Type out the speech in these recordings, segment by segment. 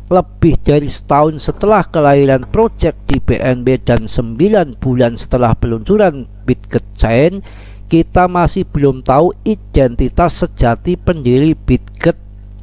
lebih dari setahun setelah kelahiran proyek di BNB dan 9 bulan setelah peluncuran Bitget Chain, kita masih belum tahu identitas sejati pendiri Bitget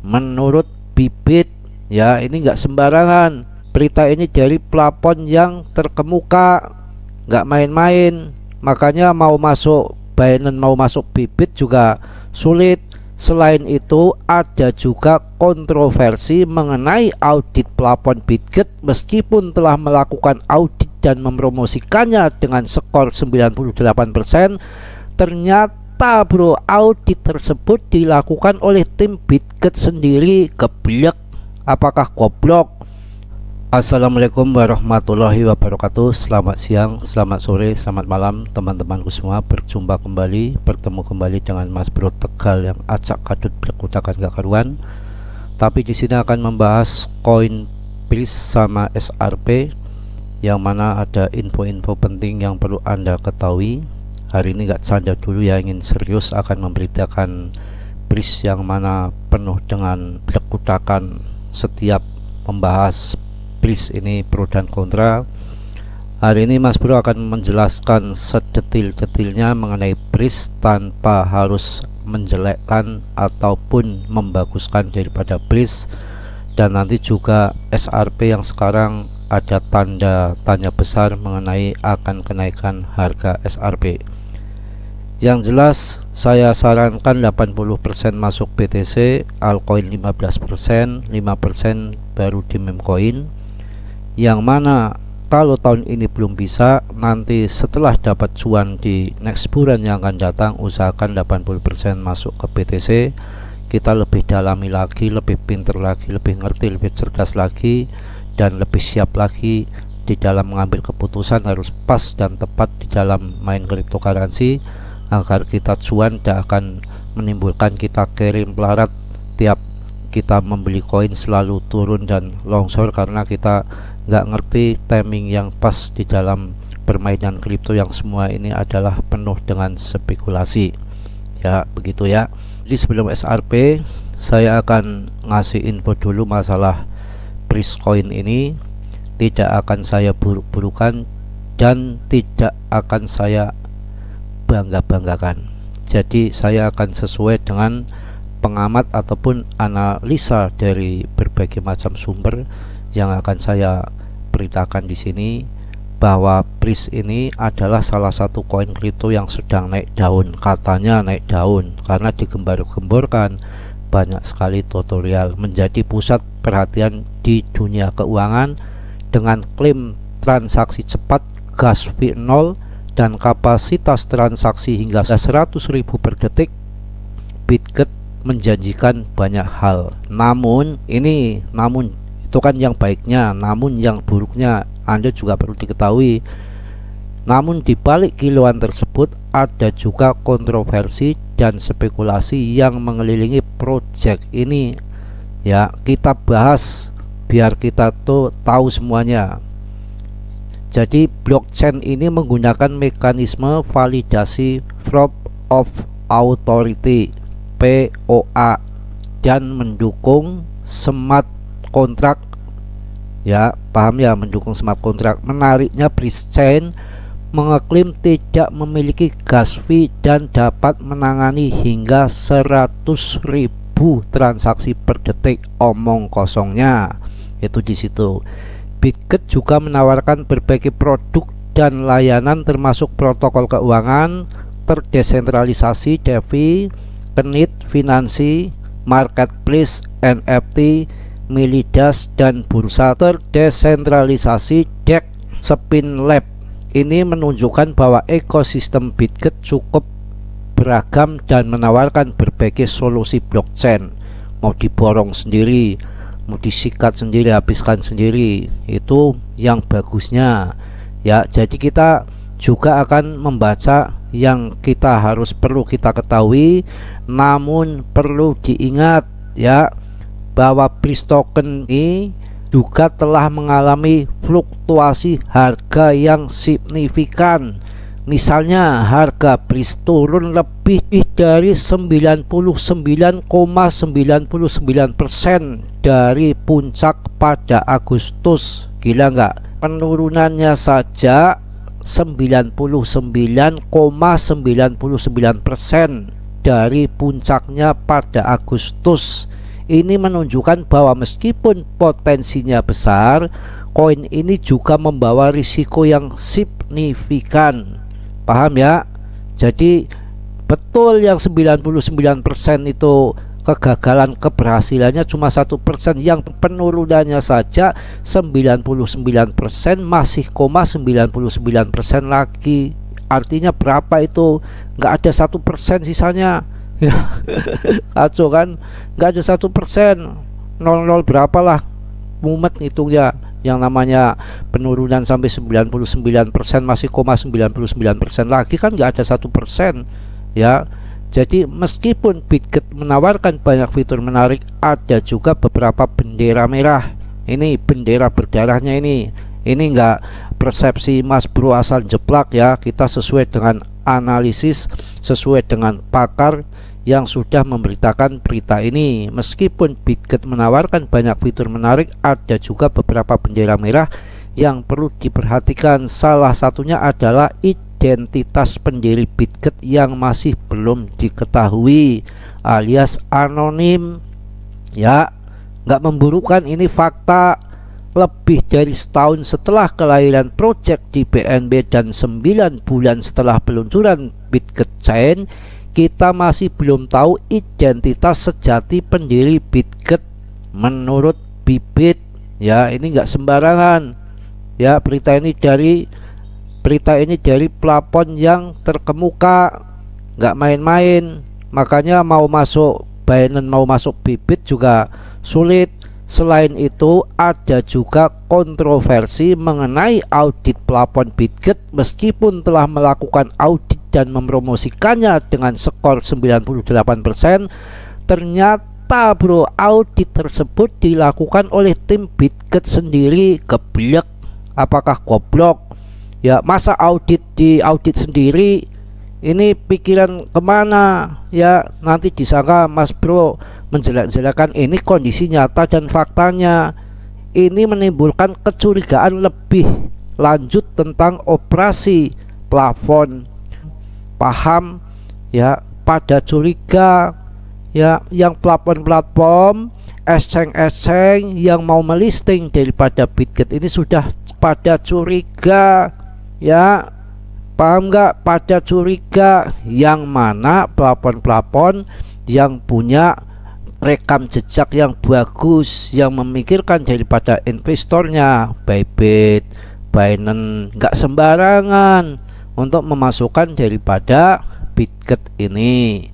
menurut Bibit. Ya, ini nggak sembarangan. Berita ini dari pelapor yang terkemuka, nggak main-main. Makanya mau masuk Binance, mau masuk Bibit juga sulit. Selain itu, ada juga kontroversi mengenai audit pelapor Bitget. Meskipun telah melakukan audit dan mempromosikannya dengan skor 98%, ternyata bro, audit tersebut dilakukan oleh tim Bitget sendiri. Geblek, apakah goblok? Assalamualaikum warahmatullahi wabarakatuh. Selamat siang, selamat sore, selamat malam teman-temanku semua. Berjumpa kembali, bertemu kembali dengan Mas Bro Tegal yang acak kadut berkutakan gak karuan. Tapi di sini akan membahas koin BRIS sama SRP, yang mana ada info-info penting yang perlu Anda ketahui. Hari ini gak canda dulu ya, ingin serius akan memberitakan BRIS yang mana penuh dengan berkutakan. Setiap membahas BRIS ini pro dan kontra. Hari ini Mas Bro akan menjelaskan sedetil-detilnya mengenai BRIS tanpa harus menjelekkan ataupun membaguskan daripada BRIS. Dan nanti juga SRP yang sekarang ada tanda tanya besar mengenai akan kenaikan harga SRP. Yang jelas saya sarankan 80% masuk BTC, altcoin 15%, 5% baru di meme coin. Yang mana kalau tahun ini belum bisa, nanti setelah dapat cuan di next bulan yang akan datang, usahakan 80% masuk ke BTC. Kita lebih dalami lagi, lebih pinter lagi, lebih ngerti, lebih cerdas lagi, dan lebih siap lagi di dalam mengambil keputusan. Harus pas dan tepat di dalam main cryptocurrency agar kita cuan tidak akan menimbulkan kita kirim pelarat tiap kita membeli koin selalu turun dan longsor karena kita nggak ngerti timing yang pas di dalam permainan kripto yang semua ini adalah penuh dengan spekulasi. Ya begitu ya. Jadi sebelum SRP saya akan ngasih info dulu masalah BRIS coin ini. Tidak akan saya buruk-burukan dan tidak akan saya bangga-banggakan. Jadi saya akan sesuai dengan pengamat ataupun analisa dari berbagai macam sumber yang akan saya beritakan di sini, bahwa BRIS ini adalah salah satu koin kripto yang sedang naik daun. Katanya naik daun karena digembar-gemborkan banyak sekali tutorial, menjadi pusat perhatian di dunia keuangan dengan klaim transaksi cepat, gas fee 0, dan kapasitas transaksi hingga 100.000 per detik. Bitget menjanjikan banyak hal. Namun itu kan yang baiknya, namun yang buruknya Anda juga perlu diketahui. Namun di balik kiloan tersebut ada juga kontroversi dan spekulasi yang mengelilingi proyek ini. Ya, kita bahas biar kita tuh tahu semuanya. Jadi blockchain ini menggunakan mekanisme validasi Proof of Authority (POA) dan mendukung smart kontrak. Ya, paham ya, mendukung smart kontrak. Menariknya, BRIS Chain mengeklaim tidak memiliki gas fee dan dapat menangani hingga 100.000 transaksi per detik. Omong kosongnya itu di situ. Bitget juga menawarkan berbagai produk dan layanan termasuk protokol keuangan terdesentralisasi, DeFi, Knit, Finansi, Marketplace, NFT, Milidas, dan bursa terdesentralisasi DEX Spin Lab. Ini menunjukkan bahwa ekosistem Bitget cukup beragam dan menawarkan berbagai solusi blockchain. Mau diborong sendiri, mau disikat sendiri, habiskan sendiri, itu yang bagusnya ya. Jadi kita juga akan membaca yang perlu kita ketahui. Namun perlu diingat ya, bahwa BRIS token ini juga telah mengalami fluktuasi harga yang signifikan. Misalnya harga BRIS turun lebih dari 99,99% dari puncak pada Agustus. Gila nggak? Penurunannya saja 99,99% dari puncaknya pada Agustus. Ini menunjukkan bahwa meskipun potensinya besar, koin ini juga membawa risiko yang signifikan. Paham ya? Jadi betul yang 99% itu kegagalan keberhasilannya cuma 1%, yang penurunannya saja 99% masih 99% lagi. Artinya berapa itu? Nggak ada 1% sisanya. Kacau kan? Nggak ada 1%, 00 berapalah, mumet ngitungnya. Yang namanya penurunan sampai 99% masih 99% lagi kan nggak ada 1% ya. Jadi meskipun Bitget menawarkan banyak fitur menarik, ada juga beberapa bendera merah. Ini bendera berdarahnya ini nggak persepsi Mas Bro asal jeplak ya. Kita sesuai dengan analisis, sesuai dengan pakar yang sudah memberitakan berita ini. Meskipun Bitget menawarkan banyak fitur menarik, ada juga beberapa bendera merah yang perlu diperhatikan. Salah satunya adalah identitas pendiri Bitget yang masih belum diketahui, alias anonim ya. Nggak memburukan, ini fakta. Lebih dari setahun setelah kelahiran proyek di BNB dan 9 bulan setelah peluncuran Bitget Chain, kita masih belum tahu identitas sejati pendiri Bitget menurut Bibit ya. Ini nggak sembarangan ya. Berita ini dari plafon yang terkemuka, nggak main-main. Makanya mau masuk Binance, mau masuk Bibit juga sulit. Selain itu, ada juga kontroversi mengenai audit plafon Bitget. Meskipun telah melakukan audit dan mempromosikannya dengan skor 98%, ternyata bro, audit tersebut dilakukan oleh tim Bitget sendiri. Geblek, apakah goblok ya? Masa audit sendiri? Ini pikiran kemana ya? Nanti disangka Mas Bro menjelek-jelekan. Ini kondisi nyata dan faktanya. Ini menimbulkan kecurigaan lebih lanjut tentang operasi plafon. Paham ya, pada curiga ya, yang platform exchange yang mau melisting daripada Bitget ini sudah pada curiga ya. Paham nggak? Pada curiga, yang mana plafon yang punya rekam jejak yang bagus, yang memikirkan daripada investornya. Bybit, Binance nggak sembarangan untuk memasukkan daripada Bitget ini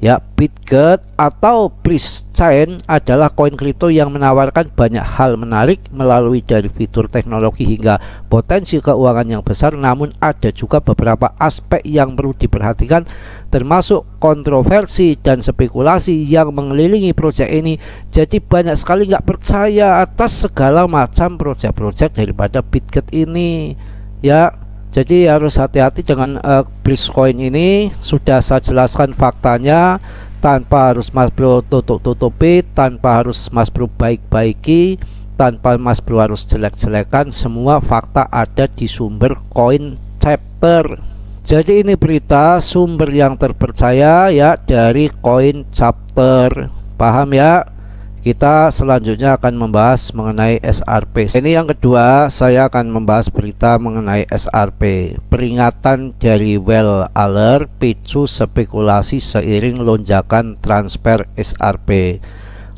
ya. Bitget atau Bridge Chain adalah koin kripto yang menawarkan banyak hal menarik melalui dari fitur teknologi hingga potensi keuangan yang besar. Namun ada juga beberapa aspek yang perlu diperhatikan, termasuk kontroversi dan spekulasi yang mengelilingi proyek ini. Jadi banyak sekali nggak percaya atas segala macam proyek-proyek daripada Bitget ini ya. Jadi harus hati-hati dengan Bridge Coin ini. Sudah saya jelaskan faktanya, tanpa harus Mas Bro tutup-tutupi, tanpa harus Mas Bro baik-baiki, tanpa Mas Bro harus jelek-jelekan. Semua fakta ada di sumber Coin Chapter. Jadi ini berita sumber yang terpercaya ya, dari Coin Chapter. Paham ya? Kita selanjutnya akan membahas mengenai SRP. Ini yang kedua, saya akan membahas berita mengenai SRP. Peringatan dari Well Alert picu spekulasi seiring lonjakan transfer SRP.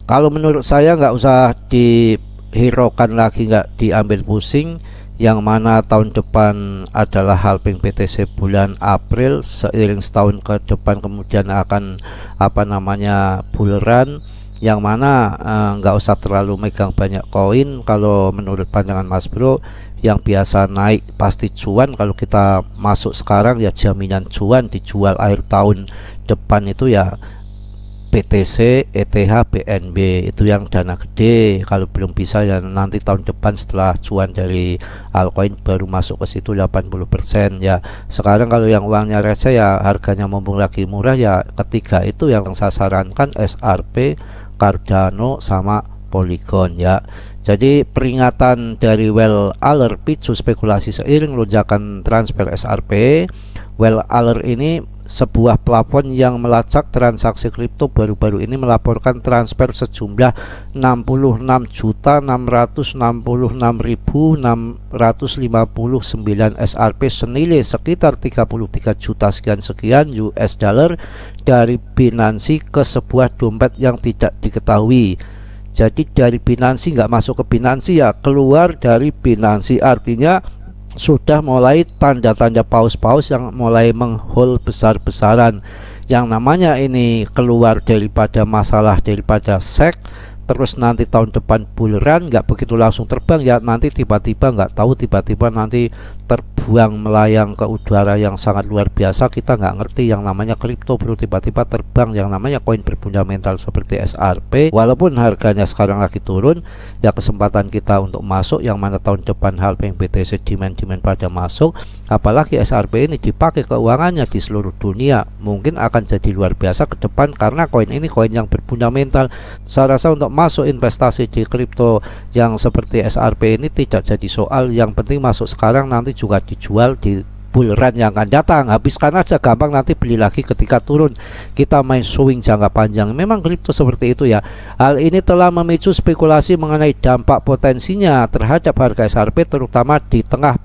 Kalau menurut saya nggak usah dihiraukan lagi, nggak diambil pusing. Yang mana tahun depan adalah halving BTC bulan April, seiring setahun ke depan kemudian akan bull run. Yang mana nggak usah terlalu megang banyak koin. Kalau menurut pandangan Mas Bro, yang biasa naik pasti cuan. Kalau kita masuk sekarang ya jaminan cuan, dijual akhir tahun depan itu ya BTC, ETH, BNB itu yang dana gede. Kalau belum bisa ya nanti tahun depan setelah cuan dari altcoin baru masuk ke situ 80% ya. Sekarang kalau yang uangnya receh ya harganya mumpung lagi murah ya, ketiga itu yang saya sarankan, SRP, Cardano sama Polygon ya. Jadi peringatan dari Well Alert picu spekulasi seiring lonjakan transfer SRP. Well Alert ini sebuah plafon yang melacak transaksi kripto baru-baru ini melaporkan transfer sejumlah 66.666.659 SRP senilai sekitar 33 juta sekian US dollar dari Binance ke sebuah dompet yang tidak diketahui. Jadi dari Binance nggak masuk ke Binance ya, keluar dari Binance, artinya sudah mulai tanda-tanda paus-paus yang mulai menghold besar-besaran. Yang namanya ini keluar daripada masalah daripada SEC, terus nanti tahun depan bull run nggak begitu langsung terbang ya, nanti tiba-tiba nggak tahu, tiba-tiba nanti terbuang melayang ke udara yang sangat luar biasa. Kita nggak ngerti yang namanya kripto bro, tiba-tiba terbang yang namanya koin berfundamental seperti SRP. Walaupun harganya sekarang lagi turun ya, kesempatan kita untuk masuk yang mana tahun depan halving BTC demand pada masuk, apalagi SRP ini dipakai keuangannya di seluruh dunia, mungkin akan jadi luar biasa ke depan karena koin ini koin yang berfundamental. Saya rasa untuk masuk investasi di kripto yang seperti SRP ini tidak jadi soal, yang penting masuk sekarang, nanti juga dijual di bull run yang akan datang. Habiskan aja gampang, nanti beli lagi ketika turun. Kita main swing jangka panjang. Memang kripto seperti itu ya. Hal ini telah memicu spekulasi mengenai dampak potensinya terhadap harga SRP, terutama di tengah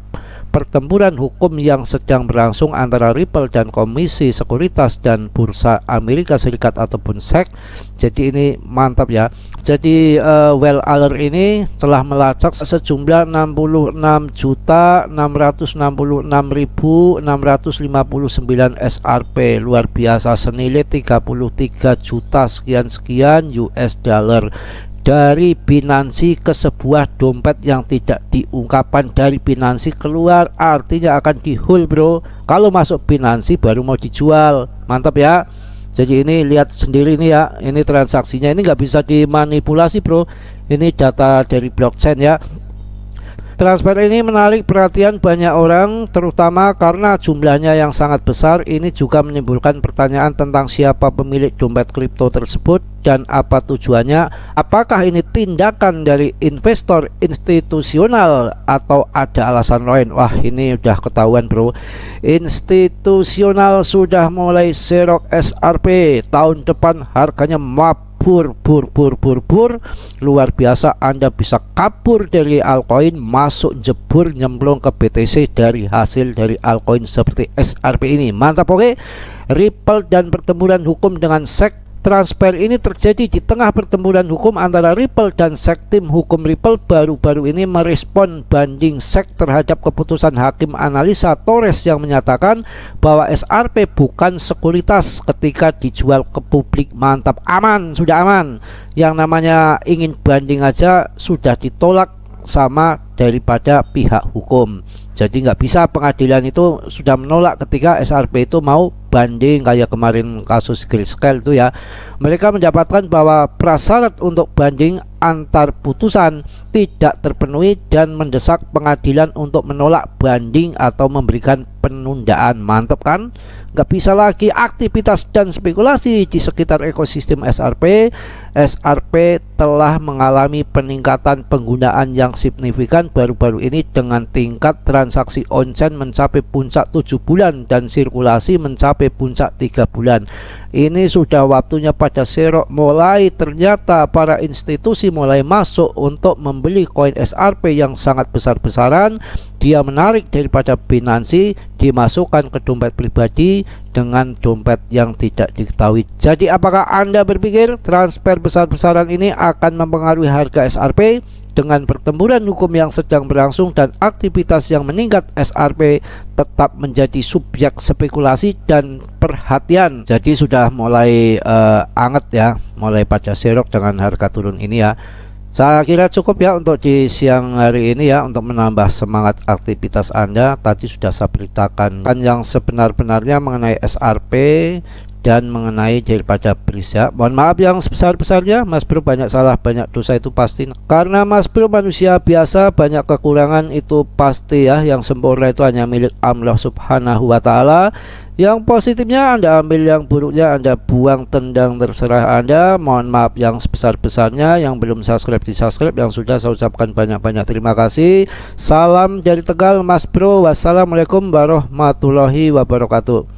pertempuran hukum yang sedang berlangsung antara Ripple dan Komisi Sekuritas dan Bursa Amerika Serikat ataupun SEC. Jadi ini mantap ya. Jadi Well Alert ini telah melacak sejumlah 66.666.659 SRP luar biasa senilai 33 juta sekian US dollar dari Binance ke sebuah dompet yang tidak diungkapkan dari Binance keluar, artinya akan di hold bro. Kalau masuk Binance baru mau dijual. Mantap ya. Jadi ini lihat sendiri nih ya, ini transaksinya ini nggak bisa dimanipulasi bro, ini data dari blockchain ya. Transfer ini menarik perhatian banyak orang, terutama karena jumlahnya yang sangat besar. Ini juga menimbulkan pertanyaan tentang siapa pemilik dompet kripto tersebut dan apa tujuannya. Apakah ini tindakan dari investor institusional atau ada alasan lain? Wah, ini udah ketahuan bro. Institusional sudah mulai serok SRP. Tahun depan harganya bur luar biasa. Anda bisa kabur dari altcoin, masuk jebur nyemplung ke BTC dari hasil dari altcoin seperti SRP ini. Mantap. Oke. Ripple dan pertempuran hukum dengan SEC. Transfer ini terjadi di tengah pertempuran hukum antara Ripple dan SEC. Tim hukum Ripple baru-baru ini merespon banding SEC terhadap keputusan hakim analisa Torres yang menyatakan bahwa SRP bukan sekuritas ketika dijual ke publik. Mantap, aman, sudah aman. Yang namanya ingin banding aja sudah ditolak sama daripada pihak hukum. Jadi nggak bisa, pengadilan itu sudah menolak ketika SRP itu mau banding kayak kemarin kasus Grayscale itu ya. Mereka mendapatkan bahwa prasyarat untuk banding antar putusan tidak terpenuhi dan mendesak pengadilan untuk menolak banding atau memberikan penundaan. Mantap kan? Nggak bisa lagi aktivitas dan spekulasi di sekitar ekosistem SRP. SRP telah mengalami peningkatan penggunaan yang signifikan baru-baru ini dengan tingkat transaksi on-chain mencapai puncak 7 bulan dan sirkulasi mencapai puncak 3 bulan. Ini sudah waktunya pada serok mulai, ternyata para institusi mulai masuk untuk membeli koin SRP yang sangat besar-besaran. Dia menarik daripada Binance, dimasukkan ke dompet pribadi dengan dompet yang tidak diketahui. Jadi apakah Anda berpikir transfer besar-besaran ini akan mempengaruhi harga SRP? Dengan pertempuran hukum yang sedang berlangsung dan aktivitas yang meningkat, SRP tetap menjadi subjek spekulasi dan perhatian. Jadi sudah mulai anget ya, mulai pada serok dengan harga turun ini ya. Saya kira cukup ya untuk di siang hari ini ya, untuk menambah semangat aktivitas Anda. Tadi sudah saya beritakan kan yang sebenar-benarnya mengenai SRP dan mengenai daripada Prisya. Mohon maaf yang sebesar-besarnya, Mas Bro banyak salah, banyak dosa itu pasti. Karena Mas Bro manusia biasa, banyak kekurangan itu pasti ya. Yang sempurna itu hanya milik Allah Subhanahu wa taala. Yang positifnya Anda ambil, yang buruknya Anda buang, tendang, terserah Anda. Mohon maaf yang sebesar-besarnya. Yang belum subscribe di subscribe, yang sudah saya ucapkan banyak-banyak terima kasih. Salam dari Tegal Mas Bro. Wassalamualaikum warahmatullahi wabarakatuh.